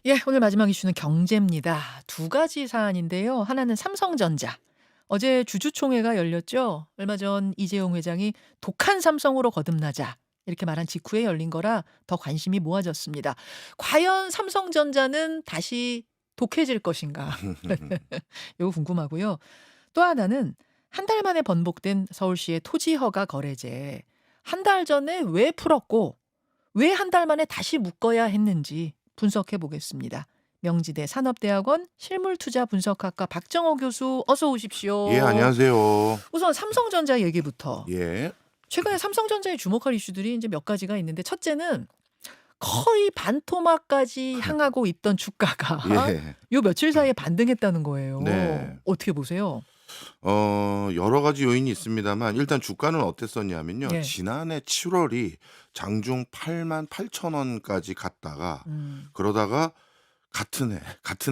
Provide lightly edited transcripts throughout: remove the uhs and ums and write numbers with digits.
예, 오늘 마지막 이슈는 경제입니다. 두 가지 사안인데요. 하나는 삼성전자. 어제 주주총회가 열렸죠. 얼마 전 이재용 회장이 독한 삼성으로 거듭나자 이렇게 말한 직후에 열린 거라 더 관심이 모아졌습니다. 과연 삼성전자는 다시 독해질 것인가? 이거 궁금하고요. 또 하나는 한 달 만에 번복된 서울시의 토지 허가 거래제. 한 달 전에 왜 풀었고 왜 한 달 만에 다시 묶어야 했는지 분석해 보겠습니다. 명지대 산업대학원 실물투자분석학과 박정호 교수 어서 예, 오십시오. 안녕하세요. 우선 삼성전자 얘기부터. 예. 최근에 삼성전자에 주목할 이슈들이 이제 몇 가지가 있는데 첫째는 거의 반토막까지 향하고 있던 주가가 예. 요 며칠 사이에 반등했다는 거예요. 네. 어떻게 보세요? 여러 가지 요인이 있습니다만 일단 주가는 어땠었냐면요. 예. 지난해 7월이 장중 88,000원까지 갔다가 음. 그러다가 같은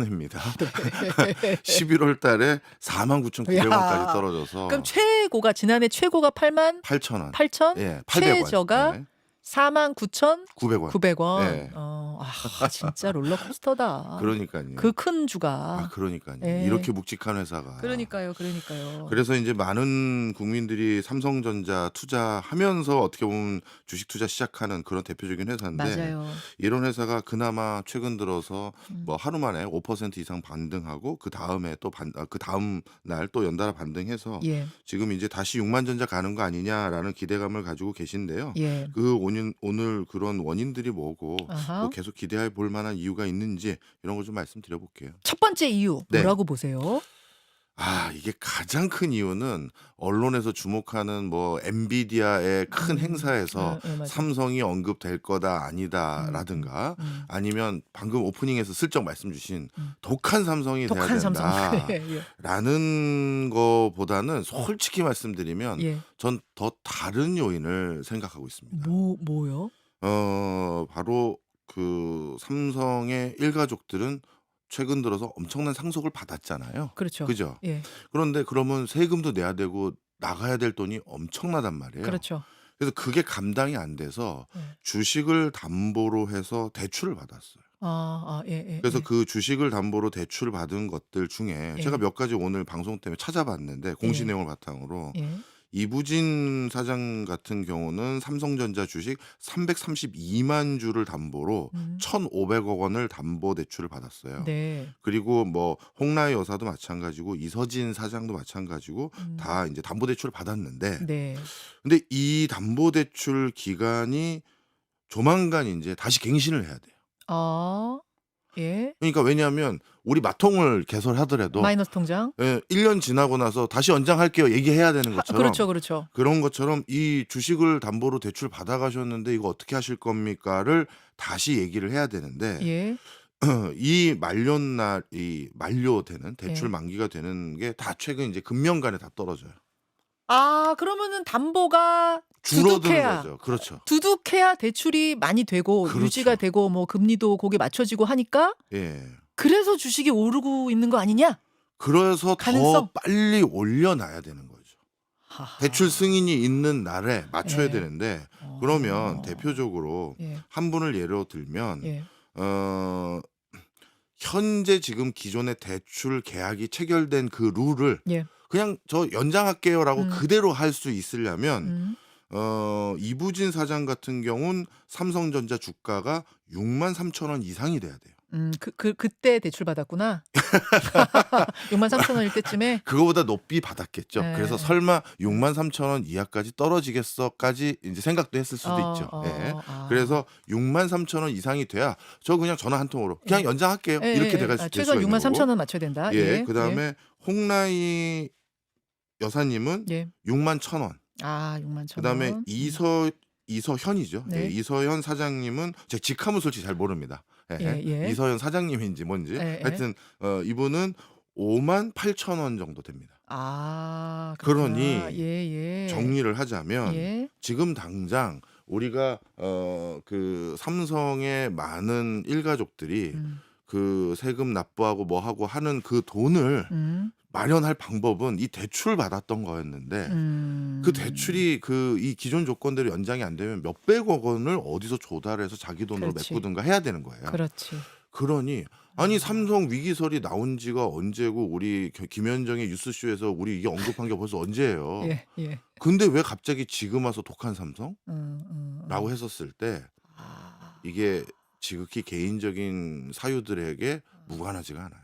해입니다. 네. 11월 달에 49,900원까지 야. 떨어져서 그럼 최고가 지난해 최고가 8만 8,000원. 8천, 예, 800원. 최저가 예. 49,900원. 900원. 예. 진짜 롤러코스터다. 그러니까요. 그 큰 주가. 그러니까요. 예. 이렇게 묵직한 회사가. 그러니까요. 그래서 이제 많은 국민들이 삼성전자 투자하면서 어떻게 보면 주식 투자 시작하는 그런 대표적인 회사인데 맞아요. 이런 회사가 그나마 최근 들어서 음. 뭐 하루 만에 5% 이상 반등하고 그다음에 또 그다음 날 또 연달아 반등해서 예. 지금 이제 다시 6만 전자 가는 거 아니냐라는 기대감을 가지고 계신데요. 예. 그 오늘 그런 원인들이 뭐고 아하. 또 계속 기대해 볼 만한 이유가 있는지 이런 걸 좀 말씀드려 볼게요. 첫 번째 이유 네. 뭐라고 보세요? 이게 가장 큰 이유는 언론에서 주목하는 뭐 엔비디아의 큰 행사에서 맞아요. 삼성이 언급될 거다 아니다라든가 아니면 방금 오프닝에서 슬쩍 말씀 주신 독한 삼성이 돼야 독한 삼성. 예. 된다라는 거보다는 솔직히 말씀드리면 예. 전 더 다른 요인을 생각하고 있습니다. 뭐요? 바로 그 삼성의 일가족들은 최근 들어서 엄청난 상속을 받았잖아요. 그렇죠. 그죠? 예. 그런데 그러면 세금도 내야 되고 나가야 될 돈이 엄청나단 말이에요. 그렇죠. 그래서 그게 감당이 안 돼서 예. 주식을 담보로 해서 대출을 받았어요. 예. 그래서 그 주식을 담보로 대출을 받은 것들 중에 예. 제가 몇 가지 오늘 방송 때문에 찾아봤는데 공시 예. 내용을 바탕으로 예. 이부진 사장 같은 경우는 삼성전자 주식 332만 주를 담보로 1,500억 원을 담보 대출을 받았어요. 네. 그리고 뭐 홍라의 여사도 마찬가지고 이서진 사장도 마찬가지고 다 이제 담보 대출을 받았는데 네. 근데 이 담보 대출 기간이 조만간 이제 다시 갱신을 해야 돼요. 예. 그러니까 왜냐하면 우리 마통을 개설하더라도 마이너스 통장. 1년 지나고 나서 다시 연장할게요 얘기해야 되는 것처럼 그렇죠. 그런 것처럼 이 주식을 담보로 대출 받아가셨는데 이거 어떻게 하실 겁니까를 다시 얘기를 해야 되는데 예. 이 만료되는 대출 예. 만기가 되는 게 다 최근 이제 금년간에 다 떨어져요. 그러면은 담보가 줄어드는 두둑해야 거죠. 그렇죠. 두둑해야 대출이 많이 되고 그렇죠. 유지가 되고 뭐 금리도 거기에 맞춰지고 하니까 예. 그래서 주식이 오르고 있는 거 아니냐? 그래서 가능성? 더 빨리 올려놔야 되는 거죠. 하하. 대출 승인이 있는 날에 맞춰야 예. 되는데 그러면 어. 대표적으로 예. 한 분을 예로 들면 예. 현재 지금 기존의 대출 계약이 체결된 그 룰을 예. 그냥 저 연장할게요라고 음. 그대로 할 수 있으려면 음. 이부진 사장 같은 경우는 삼성전자 주가가 63,000원 이상이 돼야 돼요. 그때 대출 받았구나. 63,000원일 때쯤에. 그거보다 높이 받았겠죠. 예. 그래서 설마 63,000원 이하까지 떨어지겠어까지 이제 생각도 했을 수도 있죠. 예. 그래서 63,000원 이상이 돼야 저 그냥 전화 한 통으로 그냥 연장할게요. 이렇게 돼갈 수 최소 있는 거고. 63,000원 맞춰야 된다. 예. 그다음에 홍라이 여사님은 예. 61,000원. 61,000원. 그다음에 이서현이죠. 네. 예, 이서현 사장님은 제 직함은 솔직히 잘 모릅니다. 예. 이서현 사장님인지 뭔지 예. 이분은 58,000원 정도 됩니다. 그렇구나. 그러니 예. 정리를 하자면 예. 지금 당장 우리가 그 삼성의 많은 일가족들이 그 세금 납부하고 뭐 하고 하는 그 돈을 마련할 방법은 이 대출 받았던 거였는데 그 대출이 이 기존 조건대로 연장이 안 되면 몇백억 원을 어디서 조달해서 자기 돈으로 그렇지. 메꾸든가 해야 되는 거예요. 그렇지. 그러니 아니 아. 삼성 위기설이 나온 지가 언제고 우리 김현정의 뉴스쇼에서 우리 이게 언급한 게 벌써 언제예요. 예. 예. 근데 왜 갑자기 지금 와서 독한 삼성? 라고 음. 했었을 때 아. 이게 지극히 개인적인 사유들에게 아. 무관하지가 않아요.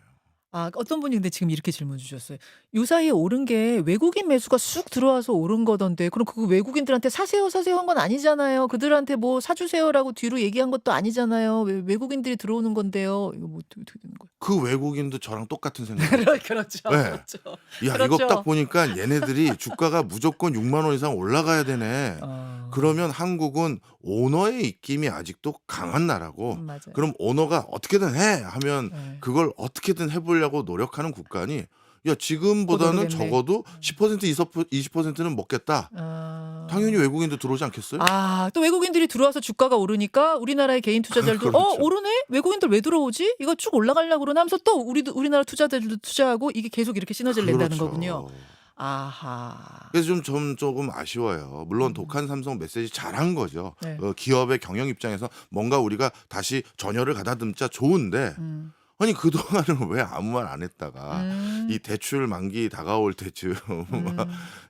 어떤 분이 근데 지금 이렇게 질문 주셨어요. "요사이에 오른 게 외국인 매수가 쑥 들어와서 오른 거던데 그럼 그거 외국인들한테 "사세요, 사세요." 한 건 아니잖아요. 그들한테 뭐 "사 주세요."라고 뒤로 얘기한 것도 아니잖아요. 외국인들이 들어오는 건데요." 이거 뭐 어떻게 되는 거예요? 그 외국인도 저랑 똑같은 생각이죠. 그렇죠. 예. 그렇죠. 야 이거 딱 그렇죠. 보니까 얘네들이 주가가 무조건 6만 원 이상 올라가야 되네. 어. 그러면 한국은 오너의 입김이 아직도 강한 나라고 맞아요. 그럼 오너가 "어떻게든 해." 하면 예. 그걸 어떻게든 해 보려고 노력하는 국가니 야 곧 지금보다는 오르겠네. 적어도 10% 20%는 먹겠다. 당연히 아. 외국인도 들어오지 않겠어요? 또 외국인들이 들어와서 주가가 오르니까 우리나라의 개인 투자자들도 그렇죠. 오르네? 외국인들 왜 들어오지? 이거 쭉 올라가려고 그러나?" 하면서 또 우리나라 투자자들도 투자하고 이게 계속 이렇게 시너지를 낸다는 거군요. 그렇죠. 아하. 그래서 조금 아쉬워요. 물론 음. 독한 삼성 메시지 잘한 거죠. 네. 기업의 경영 입장에서 뭔가 우리가 다시 전열을 가다듬자 좋은데 음. 아니 그동안은 왜 아무 말 안 했다가 음. 이 대출 만기 다가올 때쯤 음.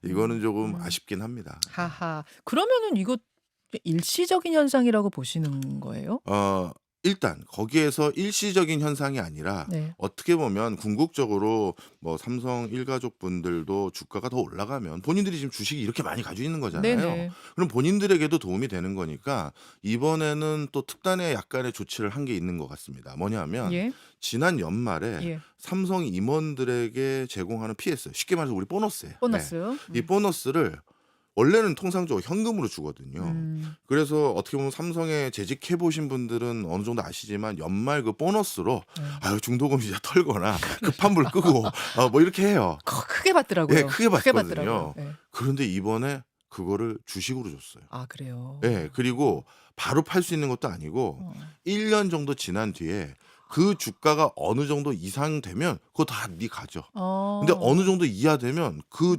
이거는 조금 음. 아쉽긴 합니다. 하하. 그러면은 이거 일시적인 현상이라고 보시는 거예요? 일단 거기에서 일시적인 현상이 아니라 네. 어떻게 보면 궁극적으로 뭐 삼성 일가족 분들도 주가가 더 올라가면 본인들이 지금 주식이 이렇게 많이 가지고 있는 거잖아요. 네네. 그럼 본인들에게도 도움이 되는 거니까 이번에는 또 특단의 약간의 조치를 한 게 있는 것 같습니다. 뭐냐면 예. 지난 연말에 예. 삼성 임원들에게 제공하는 PS, 쉽게 말해서 우리 보너스예요. 네. 보너스요? 이 보너스를 원래는 통상적으로 현금으로 주거든요. 음. 그래서 어떻게 보면 삼성에 재직해 보신 분들은 어느 정도 아시지만 연말 그 보너스로 네. 중도금 이자 털거나 급한 불 끄고 뭐 이렇게 해요. 크게 받더라고요. 예, 크게 받거든요. 받더라고요. 예. 그런데 이번에 그거를 주식으로 줬어요. 그래요? 예. 그리고 바로 팔 수 있는 것도 아니고 어. 1년 정도 지난 뒤에 그 주가가 어느 정도 이상 되면 그거 다 네 가져. 근데 어. 어느 정도 이하 되면 그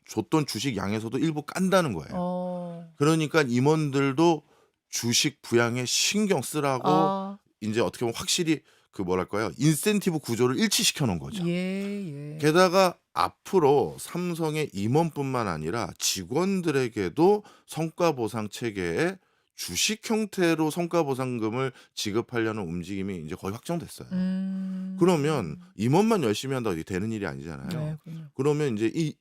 줬던 주식 양에서도 일부 깐다는 거예요. 어. 그러니까 임원들도 주식 부양에 신경 쓰라고 아. 인제 어떻게 보면 확실히 그 뭐랄까요? 인센티브 구조를 일치시켜 놓은 거죠. 예. 게다가 앞으로 삼성의 임원뿐만 아니라 직원들에게도 성과 보상 체계에 주식 형태로 성과 보상금을 지급하려는 움직임이 인제 거의 확정됐어요. 그러면 임원만 열심히 한다고 이게 되는 일이 아니잖아요. 네. 그럼요. 그러면 인제 이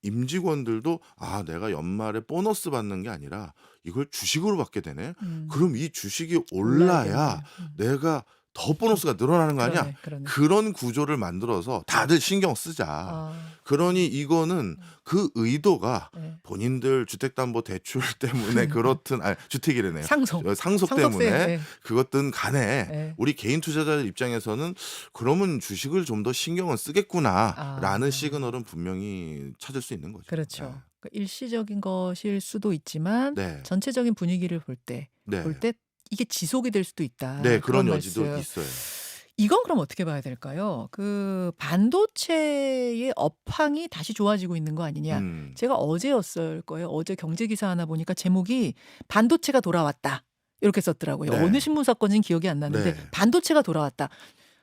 임직원들도 '아 내가 연말에 보너스 받는 게 아니라 이걸 주식으로 받게 되네. 음. 그럼 이 주식이 올라야겠네. 올라야 내가 더 보너스가 늘어나는 거 아니야?' 그러네. 그런 구조를 만들어서 다들 신경 쓰자. 그러니 이거는 그 의도가 네. 본인들 주택담보대출 때문에 그렇든 주택이래네요. 상속. 상속 상속세. 때문에 네. 그것든 간에 네. 우리 개인 투자자들 입장에서는 '그러면 주식을 좀 더 신경을 쓰겠구나.'라는 시그널은 분명히 찾을 수 있는 거죠. 그렇죠. 예. 그러니까 일시적인 것일 수도 있지만 네. 전체적인 분위기를 볼 때 네. 이게 지속이 될 수도 있다. 네. 그런 그런 여지도 말씀. 있어요. 이건 그럼 어떻게 봐야 될까요? 그 반도체의 업황이 다시 좋아지고 있는 거 아니냐. 제가 어제였을 거예요. 어제 경제 기사 하나 보니까 제목이 "반도체가 돌아왔다." 이렇게 썼더라고요. 네. 어느 신문 사건인지는 기억이 안 나는데 네. 반도체가 돌아왔다.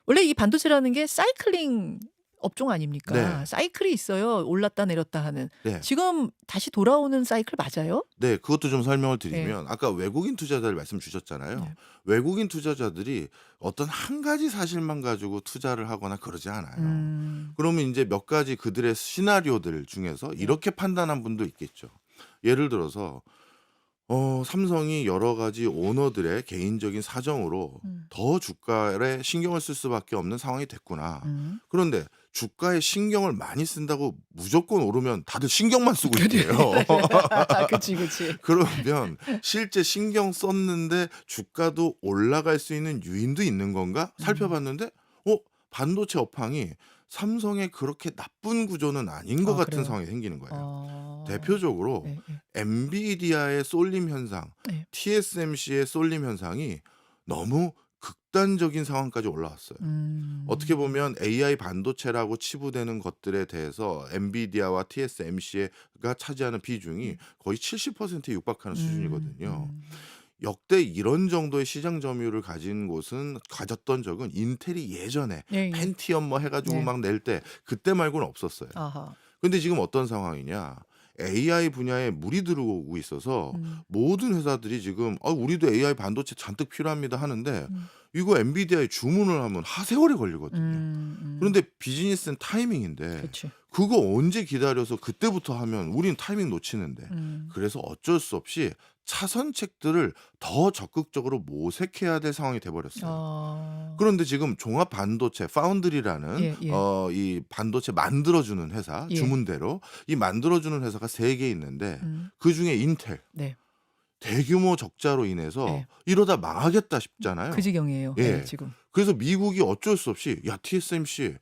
원래 이 반도체라는 게 사이클링 업종 아닙니까? 네. 사이클이 있어요. 올랐다 내렸다 하는. 네. 지금 다시 돌아오는 사이클 맞아요? 네. 그것도 좀 설명을 드리면 아까 외국인 투자자들 말씀 주셨잖아요. 네. 외국인 투자자들이 어떤 한 가지 사실만 가지고 투자를 하거나 그러지 않아요. 그러면 인제 몇 가지 그들의 시나리오들 중에서 이렇게 판단한 분도 있겠죠. 예를 들어서 삼성이 여러 가지 오너들의 개인적인 사정으로 더 주가에 신경을 쓸 수밖에 없는 상황이 됐구나. 그런데 주가에 신경을 많이 쓴다고 무조건 오르면 다들 신경만 쓰고 있대요. 그치. 그러면 실제 신경 썼는데 주가도 올라갈 수 있는 요인도 있는 건가? 살펴봤는데 반도체 업황이 삼성의 그렇게 나쁜 구조는 아닌 것 같은 그래요? 상황이 생기는 거예요. 어. 대표적으로 네. 엔비디아의 쏠림 현상, 네. TSMC의 쏠림 현상이 너무 극단적인 상황까지 올라왔어요. 어떻게 보면 AI 반도체라고 치부되는 것들에 대해서 엔비디아와 TSMC가 차지하는 비중이 거의 70%에 육박하는 수준이거든요. 역대 이런 정도의 시장 점유율을 가졌던 적은 인텔이 예전에 예, 예. 펜티엄 뭐 해가지고 네. 막 낼 때 그때 말고는 없었어요. 아하. 근데 지금 어떤 상황이냐? AI 분야에 물이 들어오고 있어서 음. 모든 회사들이 지금 우리도 AI 반도체 잔뜩 필요합니다 하는데 음. 이거 엔비디아에 주문을 하면 하세월이 걸리거든요. 음. 그런데 비즈니스는 타이밍인데 그렇지. 그거 언제 기다려서 그때부터 하면 우리는 타이밍 놓치는데 음. 그래서 어쩔 수 없이 차선책들을 더 적극적으로 모색해야 될 상황이 돼 버렸어요. 아. 그런데 지금 종합 반도체 파운드리라는 예, 예. 이 반도체 만들어 주는 회사 예. 주문대로 이 만들어 주는 회사가 3개 있는데 음. 그중에 인텔 네. 대규모 적자로 인해서 네. 이러다 망하겠다 싶잖아요. 그 지경이에요. 예. 네, 지금. 그래서 미국이 어쩔 수 없이 야 TSMC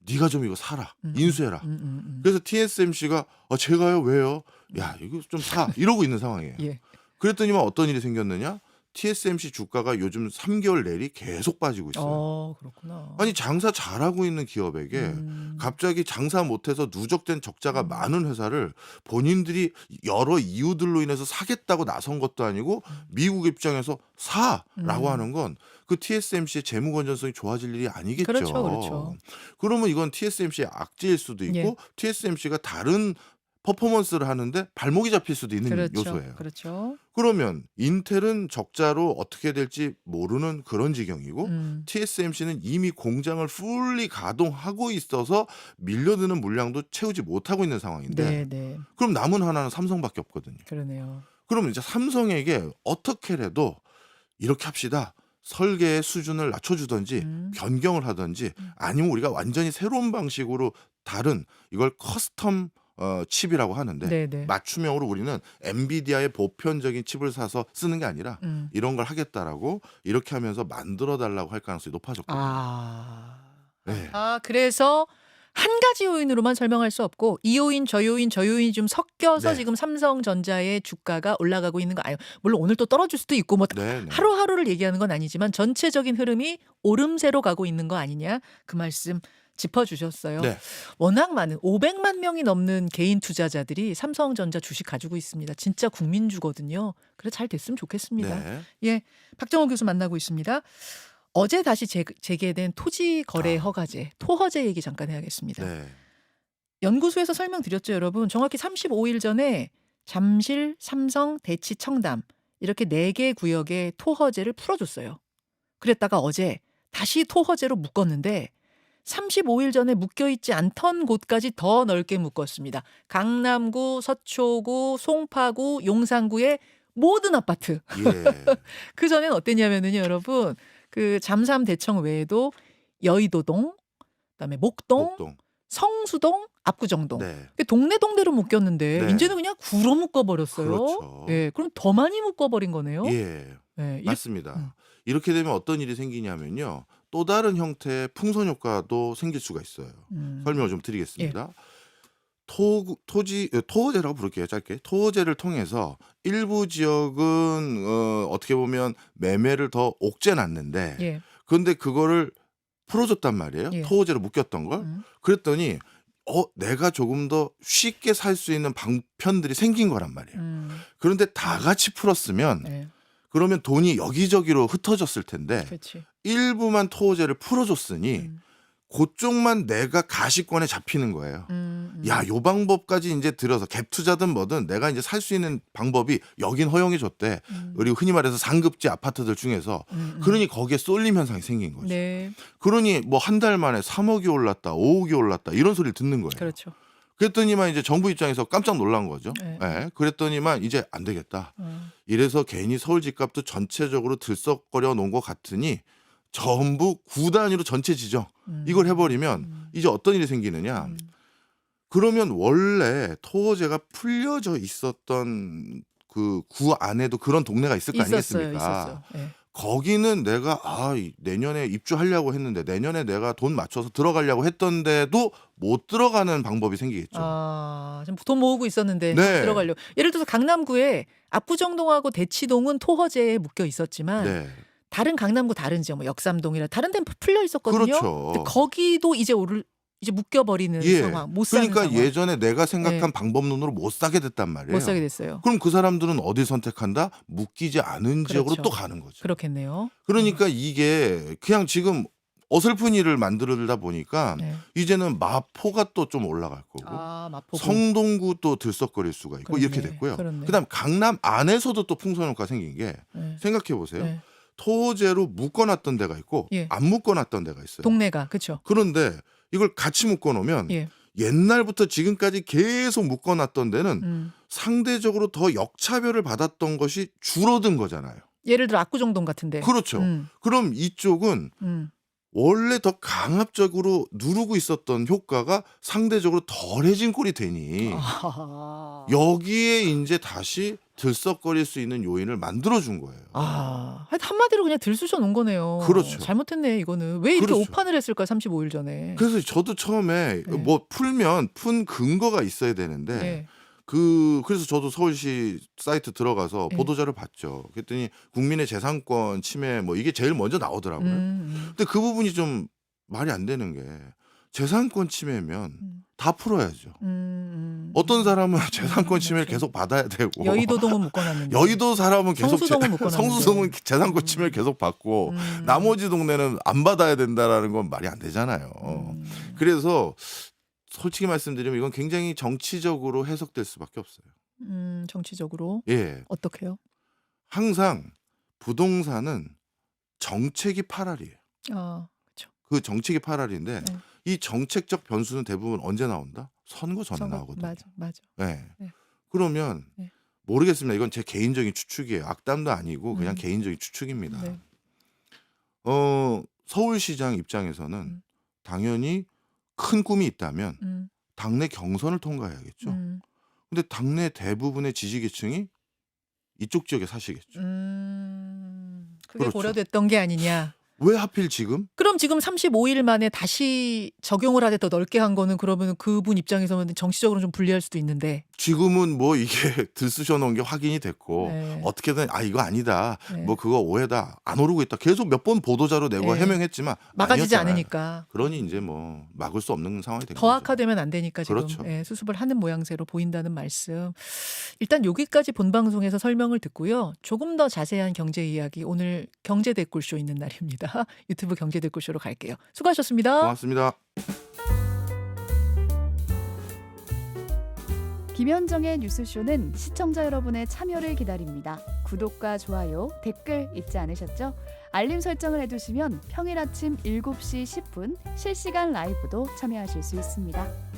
네가 좀 이거 사라. 음. 인수해라. 그래서 TSMC가 제가요? 왜요? 야 이거 좀 사. 이러고 있는 상황이에요. 예. 그랬더니만 어떤 일이 생겼느냐? TSMC 주가가 요즘 3개월 내리 계속 빠지고 있어요. 그렇구나. 아니 장사 잘하고 있는 기업에게 갑자기 장사 못해서 누적된 적자가 많은 회사를 본인들이 여러 이유들로 인해서 사겠다고 나선 것도 아니고 미국 입장에서 사라고 하는 건 그 TSMC의 재무 건전성이 좋아질 일이 아니겠죠. 그렇죠, 그렇죠. 그러면 이건 TSMC의 악재일 수도 있고 예. TSMC가 다른 퍼포먼스를 하는데 발목이 잡힐 수도 있는 그렇죠. 요소예요. 그렇죠. 그러면 인텔은 적자로 어떻게 될지 모르는 그런 지경이고 TSMC는 이미 공장을 풀리 가동하고 있어서 밀려드는 물량도 채우지 못하고 있는 상황인데 네, 네. 그럼 남은 하나는 삼성밖에 없거든요. 그러네요. 그러면 이제 삼성에게 어떻게라도 이렇게 합시다. 설계의 수준을 낮춰주든지 변경을 하든지 아니면 우리가 완전히 새로운 방식으로 다른 이걸 커스텀 칩이라고 하는데 네, 네. 맞춤형으로 우리는 엔비디아의 보편적인 칩을 사서 쓰는 게 아니라 이런 걸 하겠다라고 이렇게 하면서 만들어 달라고 할 가능성이 높아졌거든요. 네. 그래서 한 가지 요인으로만 설명할 수 없고 이 요인 저 요인이 좀 섞여서 네. 지금 삼성전자의 주가가 올라가고 있는 거 아니에요. 물론 오늘 또 떨어질 수도 있고 뭐 네, 네. 하루하루를 얘기하는 건 아니지만 전체적인 흐름이 오름세로 가고 있는 거 아니냐 그 말씀 짚어주셨어요. 네. 워낙 많은 500만 명이 넘는 개인 투자자들이 삼성전자 주식 가지고 있습니다. 진짜 국민주거든요. 그래 잘 됐으면 좋겠습니다. 네. 예, 박정호 교수 만나고 있습니다. 어제 다시 재개된 토지 거래 허가제, 토허제 얘기 잠깐 해야겠습니다. 네. 연구소에서 설명드렸죠, 여러분. 정확히 35일 전에 잠실, 삼성, 대치, 청담 이렇게 4개 구역의 토허제를 풀어줬어요. 그랬다가 어제 다시 토허제로 묶었는데 35일 전에 묶여있지 않던 곳까지 더 넓게 묶었습니다. 강남구, 서초구, 송파구, 용산구의 모든 아파트. 예. 그 전엔 어땠냐면요, 여러분. 그 잠삼 대청 외에도 여의도동, 그다음에 목동, 목동. 성수동, 압구정동. 네. 동네동네로 묶였는데 네. 이제는 그냥 구로 묶어버렸어요. 그렇죠. 예, 그럼 더 많이 묶어버린 거네요. 예. 예, 맞습니다. 이렇게 되면 어떤 일이 생기냐면요. 또 다른 형태의 풍선 효과도 생길 수가 있어요. 설명을 좀 드리겠습니다. 토호제라고 부를게요. 짧게. 토호제를 통해서 일부 지역은 어떻게 보면 매매를 더 옥죄놨는데 예. 그런데 그거를 풀어줬단 말이에요. 예. 토호제로 묶였던 걸. 그랬더니 내가 조금 더 쉽게 살 수 있는 방편들이 생긴 거란 말이에요. 그런데 다 같이 풀었으면 예. 그러면 돈이 여기저기로 흩어졌을 텐데 그렇지. 일부만 토호제를 풀어줬으니 그쪽만 내가 가시권에 잡히는 거예요. 야, 요 방법까지 이제 들어서 갭 투자든 뭐든 내가 이제 살 수 있는 방법이 여긴 허용해 줬대. 그리고 흔히 말해서 상급지 아파트들 중에서 그러니 거기에 쏠림 현상이 생긴 거죠. 네, 그러니 뭐 한 달 만에 3억이 올랐다, 5억이 올랐다 이런 소리를 듣는 거예요. 그렇죠. 그랬더니만 이제 정부 입장에서 깜짝 놀란 거죠. 네. 예, 그랬더니만 이제 안 되겠다. 이래서 괜히 서울 집값도 전체적으로 들썩거려 놓은 것 같으니 전부 구 단위로 전체 지정 이걸 해버리면 이제 어떤 일이 생기느냐. 그러면 원래 토호제가 풀려져 있었던 그 구 안에도 그런 동네가 있을 거 아니겠습니까? 있었어요. 예. 거기는 내가 내년에 입주하려고 했는데 내년에 내가 돈 맞춰서 들어가려고 했던데도 못 들어가는 방법이 생기겠죠. 지금 돈 모으고 있었는데 네. 들어가려고. 예를 들어서 강남구에 압구정동하고 대치동은 토허제에 묶여 있었지만 네. 다른 강남구 다른 지역 뭐 역삼동이라 다른 데는 풀려 있었거든요. 그렇죠. 근데 거기도 이제 이제 묶여버리는 예. 상황, 못 사는 그러니까 상황. 예전에 내가 생각한 예. 방법론으로 못 사게 됐단 말이에요. 못 사게 됐어요. 그럼 그 사람들은 어디 선택한다? 묶이지 않은 지역으로 그렇죠. 또 가는 거죠. 그렇겠네요. 그러니까 이게 그냥 지금 어설픈 일을 만들다 보니까 네. 이제는 마포가 또 좀 올라갈 거고 마포구. 성동구 또 들썩거릴 수가 있고 그렇네. 이렇게 됐고요. 그렇네. 그다음 강남 안에서도 또 풍선효과 생긴 게 네. 생각해 보세요. 네. 토제로 묶어놨던 데가 있고 예. 안 묶어놨던 데가 있어요. 동네가 그렇죠. 그런데 이걸 같이 묶어놓으면 예. 옛날부터 지금까지 계속 묶어놨던 데는 상대적으로 더 역차별을 받았던 것이 줄어든 거잖아요. 예를 들어 압구정동 같은데. 그렇죠. 그럼 이쪽은 원래 더 강압적으로 누르고 있었던 효과가 상대적으로 덜해진 꼴이 되니 여기에 이제 다시 들썩거릴 수 있는 요인을 만들어준 거예요. 한마디로 그냥 들쑤셔 놓은 거네요. 그렇죠. 잘못했네 이거는. 왜 이렇게 그렇죠. 오판을 했을까 35일 전에. 그래서 저도 처음에 네. 뭐 풀면 푼 근거가 있어야 되는데 네. 그래서 저도 서울시 사이트 들어가서 네. 보도자료 봤죠. 그랬더니 국민의 재산권 침해 뭐 이게 제일 먼저 나오더라고요. 근데 그 부분이 좀 말이 안 되는 게 재산권 침해면 다 풀어야죠. 어떤 사람은 재산권 침해를 맞죠. 계속 받아야 되고 여의도동은 묶어놨는데. 여의도 사람은 계속 성수동은 묶어놨는데. 성수동은 재산권 침해를 계속 받고 나머지 동네는 안 받아야 된다라는 건 말이 안 되잖아요. 그래서 솔직히 말씀드리면 이건 굉장히 정치적으로 해석될 수밖에 없어요. 정치적으로 예, 어떻게요? 항상 부동산은 정책이 8알이에요. 그렇죠. 그 정책이 8알인데 네. 이 정책적 변수는 대부분 언제 나온다? 선거 전에 나오거든요. 맞아. 네. 네. 그러면 네. 모르겠습니다. 이건 제 개인적인 추측이에요. 악담도 아니고 그냥 음. 개인적인 추측입니다. 네. 서울시장 입장에서는 당연히 큰 꿈이 있다면 당내 경선을 통과해야겠죠. 근데 당내 대부분의 지지계층이 이쪽 지역에 사시겠죠. 그게 그렇죠. 고려됐던 게 아니냐. 왜 하필 지금? 그럼 지금 35일 만에 다시 적용을 하되 더 넓게 한 거는 그러면 그분 입장에서는 정치적으로 좀 불리할 수도 있는데. 지금은 뭐 이게 들쑤셔 놓은 게 확인이 됐고 네. 어떻게든 이거 아니다. 네. 뭐 그거 오해다. 안 오르고 있다. 계속 몇 번 보도자료 내고 네. 해명했지만 막아지지 아니었잖아요. 않으니까. 그러니 이제 뭐 막을 수 없는 상황이 된 더 거죠. 악화되면 안 되니까 지금 그렇죠. 수습을 하는 모양새로 보인다는 말씀. 일단 여기까지 본방송에서 설명을 듣고요. 조금 더 자세한 경제 이야기 오늘 경제 댓글쇼 있는 날입니다. 유튜브 경제 댓글쇼로 갈게요. 수고하셨습니다. 고맙습니다. 김현정의 뉴스쇼는 시청자 여러분의 참여를 기다립니다. 구독과 좋아요, 댓글 잊지 않으셨죠? 알림 설정을 해두시면 평일 아침 7시 10분 실시간 라이브도 참여하실 수 있습니다.